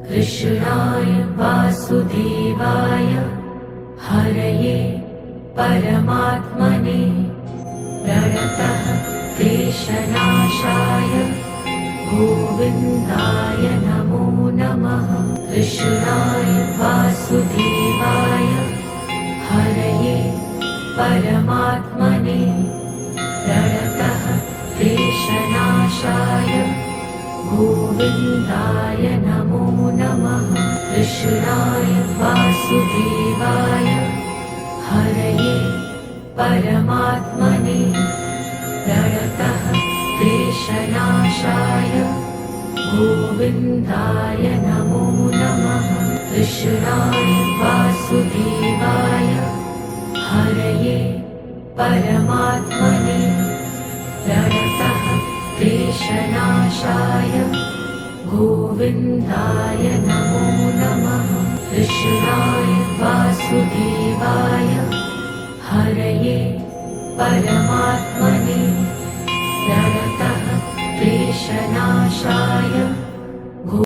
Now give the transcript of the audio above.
कृष्णाय वासुदेवाय हरये परमात्मने प्रणतः क्लेशनाशाय गोविन्दाय नमो नमः। कृष्णाय वासुदेवाय हरये परमात्मने प्रणतः क्लेशनाशाय गोविन्दाय नमो नमः। कृष्णाय वासुदेवाय हरये परमात्मने प्रणतः क्लेशनाशाय गोविन्दाय नमो नमः। कृष्णाय वासुदेवाय हरये परमात्मने प्रणतः क्लेशनाशाय गोविन्दाय नमो नमः। कृष्णाय वासुदेवाय हरये परमात्मने प्रणतः क्लेशनाशाय